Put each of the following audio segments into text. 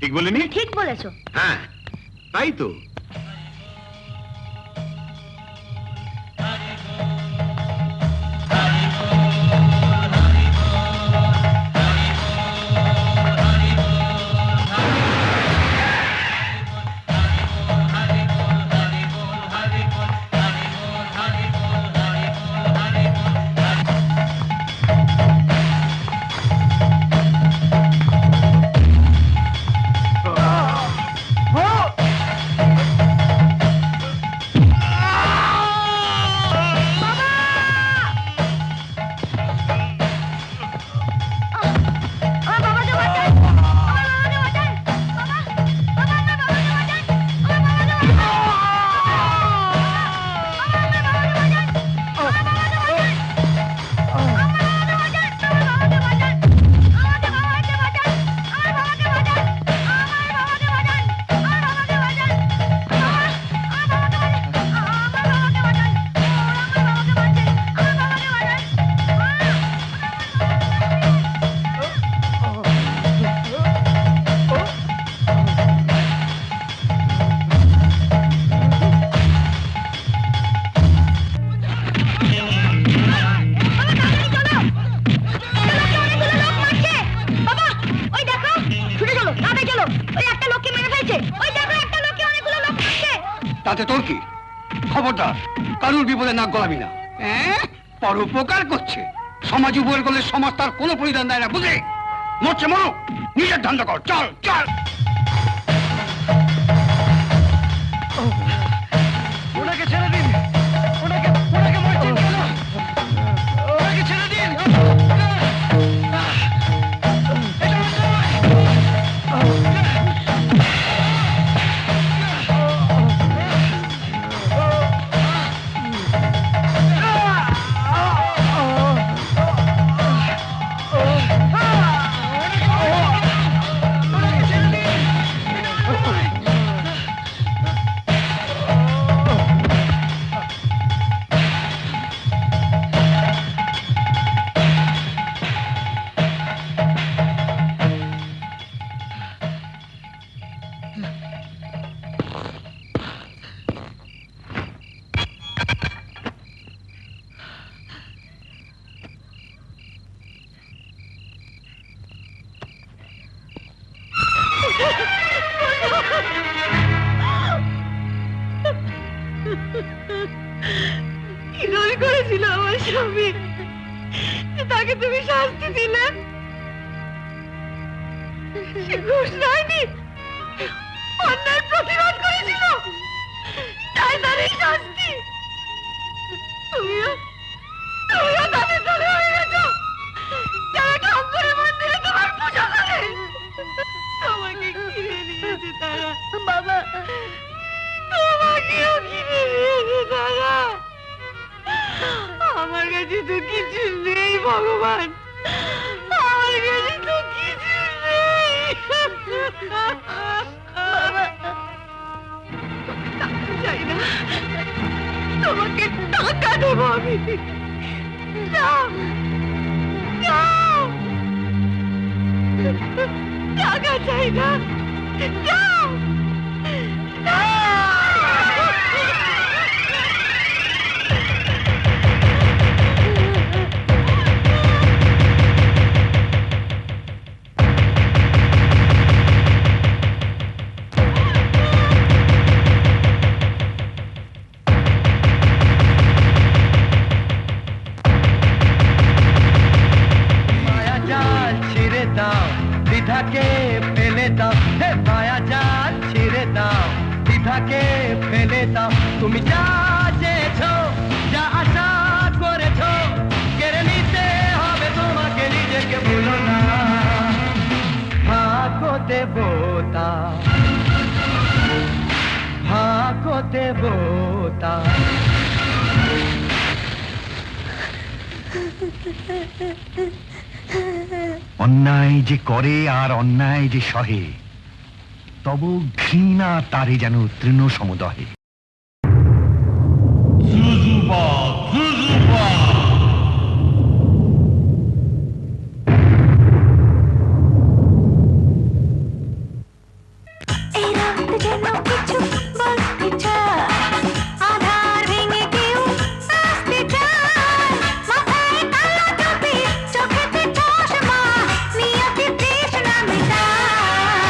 ঠিক বলিনি? ঠিক বলেছো। হ্যাঁ, তাই তো। তাতে তোর কি? খবরদার কারুর বিপদে নাক গলাবি না। পরোপকার করছে, সমাজ উপকার করলে সমাজ তার কোনো পরিধান দেয় না, বুঝলি? মরছে মরো, নিজের ধান্দা কর। চল চল। ওনাকে ছেড়ে দিন, ওনাকে মারছেন কেন? ওনাকে ছেড়ে দিন। কি দোষ করেছিল আমার স্বামী যে তাকে তুমি শাস্তি দিলে? সে ঘুষ নেয়নি, অন্যায় প্রতিবাদ করেছিল, তাই তার এই শাস্তি। তুমিও তাদের দলে হয়ে গেছো, যারা ঠাকুরের মন্দিরে তোমার পূজা করে। তোমাকে কিনে নিয়েছে তারা বাবা, তোমাকেও কিনে নিয়েছে তারা। আমার কাছে তো কিছু নেই ভগবান, আমার কাছে তো কিছু নেই। চাই না, তোমাকে টাকা দেবো আমি। যাও যাও, টাকা চাই না, যাও যাও। দ্বিধাকে ফেলে দাও, হে মায়া জাল ছেড়ে দাও, দ্বিধাকে ফেলে দাও। তুমি যা চেয়েছো, যা আশা করেছো, কেড়ে নিতে হবে তোমাকে, নিজেকে ভুলো না। ভাগ্য দেবতা, ভাগ্য দেবতা। অন্যায় যে করে আর অন্যায় যে সহে, তব ঘৃণা তারে যেন তৃণ সমুদহে। যেন কিছু বলতে চায়, আধার ভেঙে কেউ আসতে চায়, মাথায় কালো টুপি, চোখেতে চশমা, নিয়তি তৃষ্ণা মেটায়।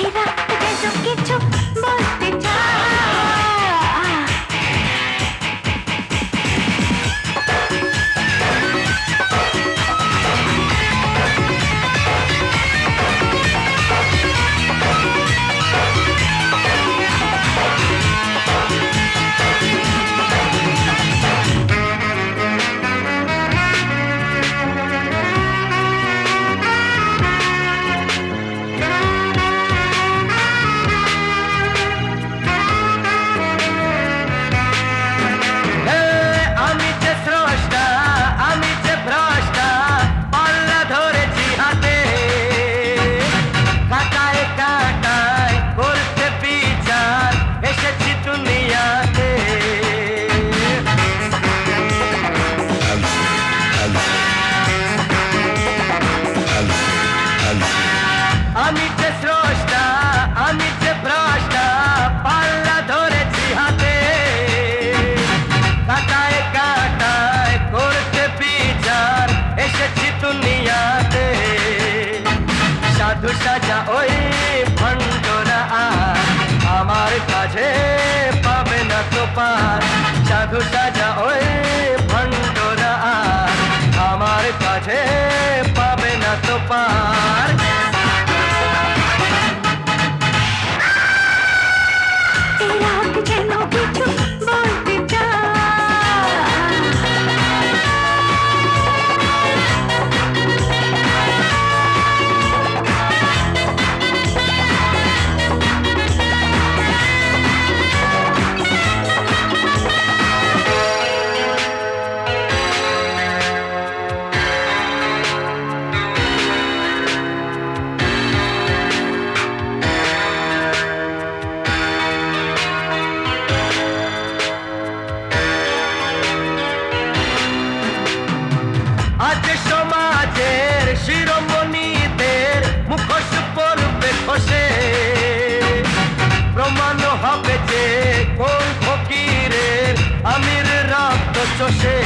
এই রাত যেন কিছু বলতে চায়। আমি যে স্রষ্টা, আমি যে ভ্রষ্টা, পাল্লা ধরেছি হাতে, কাটায় কাটায় করতে বিচার, এসেছি দুনিয়াতে। আমি যে স্রষ্টা, আমি যে ভ্রষ্টা, পাল্লা ধরেছি হাতে, কাটায় কাটায় করতে বিচার, এসেছি দুনিয়াতে। সাধু সাজা ওই ভণ্ডরা আর আমার কাছে পাবে না তো পার। সাধু সাজা ওই ভণ্ডরা আর আমার কাছে পাবে না তো পার। এই রাত যেন কিছু বলতে চায়। আজ সমাজের শিরোমণিদের মুখোশ পড়বে খসে, প্রমাণ হবে যে কোন ফকিরের আমির রক্ত চষে।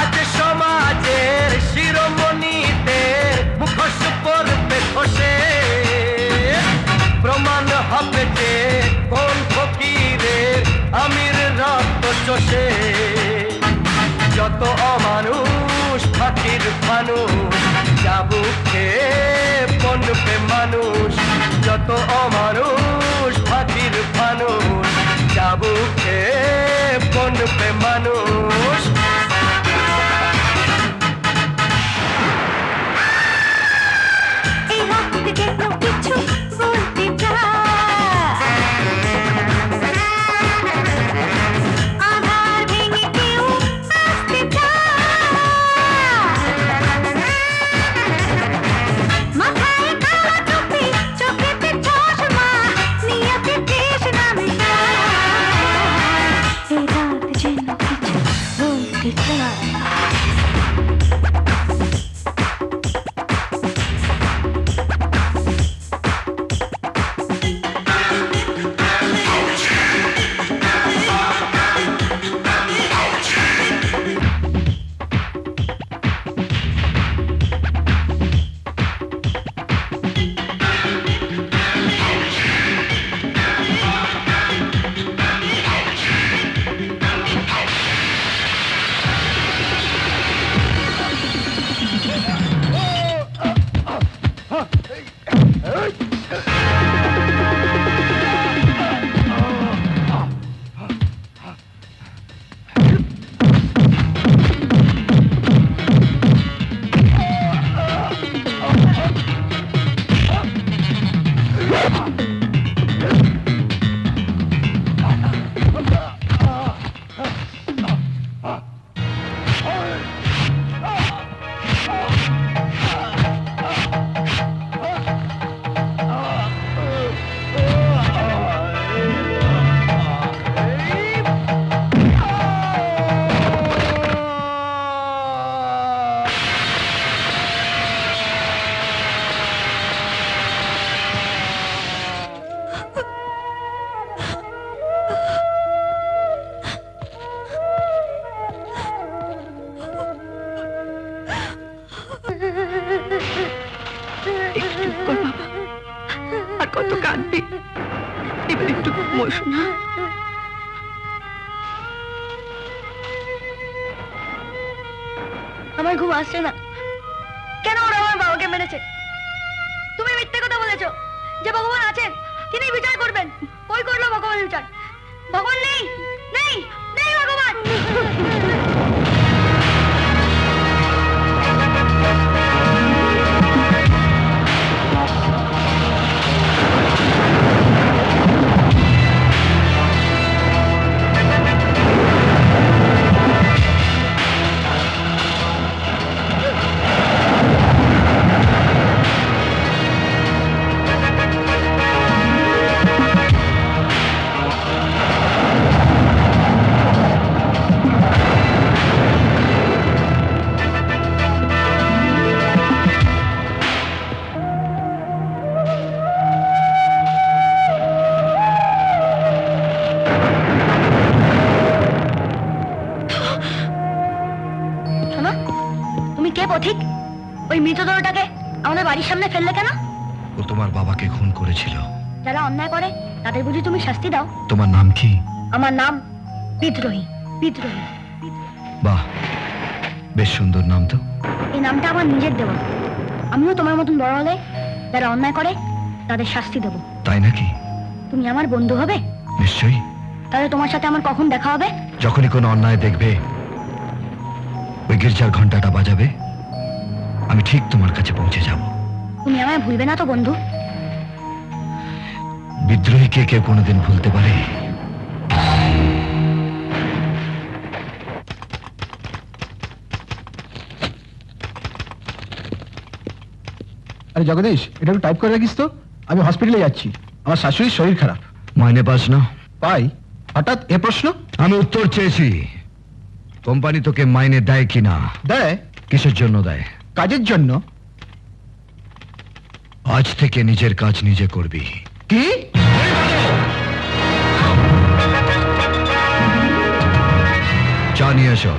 আজ সমাজের শিরোমণিদের মুখোশ পড়বে খসে, প্রমাণ হবে যে কোন ফকিরের আমির রক্ত চষে। যত অমানুষ ফাঁকির মানুষ, চাবুকে পনবে মানুষ। যত অমানুষ ফাঁকির মানুষ, চাবুকে পনবে মানুষ। এই রাত যেন কিছু বলতে চায়, আধার ভেঙে কেউ আসতে চায়, মাথায় কালো টুপি, চোখেতে চশমা, নিয়তি তৃষ্ণা মেটায়। এই রাত যেন কিছু বলতে চায়। বসো না। আমার ঘুম আসছে না। কেন ওরা আমার বাবাকে মেরেছে? তুমি মিথ্যে কথা বলেছো যে ভগবান আছেন, তিনি বিচার করবেন। কই করলো ভগবান বিচার? ভগবান নেই, নেই, নেই ভগবান। শোনো, তুমি কে পথিক? ওই মৃতদেহটাকে আমাদের বাড়ির সামনে ফেললে কেন? ও তোমার বাবাকে খুন করেছিল। যারা অন্যায় করে তাদের বুঝি তুমি শাস্তি দাও? তোমার নাম কি? আমার নাম বিদ্রোহী। বিদ্রোহী। বাহ, বেশ সুন্দর নাম তো। এই নামটা আমার নিজের দেওয়া। আমিও তোমার মতন বড় হলে যারা অন্যায় করে তাদের শাস্তি দেব। তাই নাকি? তুমি আমার বন্ধু হবে? নিশ্চয়ই। তাহলে তোমার সাথে আমার কখন দেখা হবে? যখনই কোনো অন্যায় দেখবে, ওই গির্জার ঘন্টাটা বাজাবে, আমি ঠিক তোমার কাছে পৌঁছে যাব। তুমি আমায় ভুলবে না তো বন্ধু? বিদ্রোহীকে কেউ কোনোদিন ভুলতে পারে? আরে জগদীশ, এটা একটু টাইপ করে রাখিস তো। আমি হসপিটালে যাচ্ছি, আমার শাশুড়ির শরীর খারাপ। মাইনে পাস না? পাই। হঠাৎ এ প্রশ্ন? আমি উত্তর চেয়েছি। কোম্পানি তোকে মাইনে দেয় কিনা? দেয়। কিসের জন্য দেয়? কাজের জন্য। আজ থেকে নিজের কাজ নিজে করবি। কি? চা নিয়ে এসো।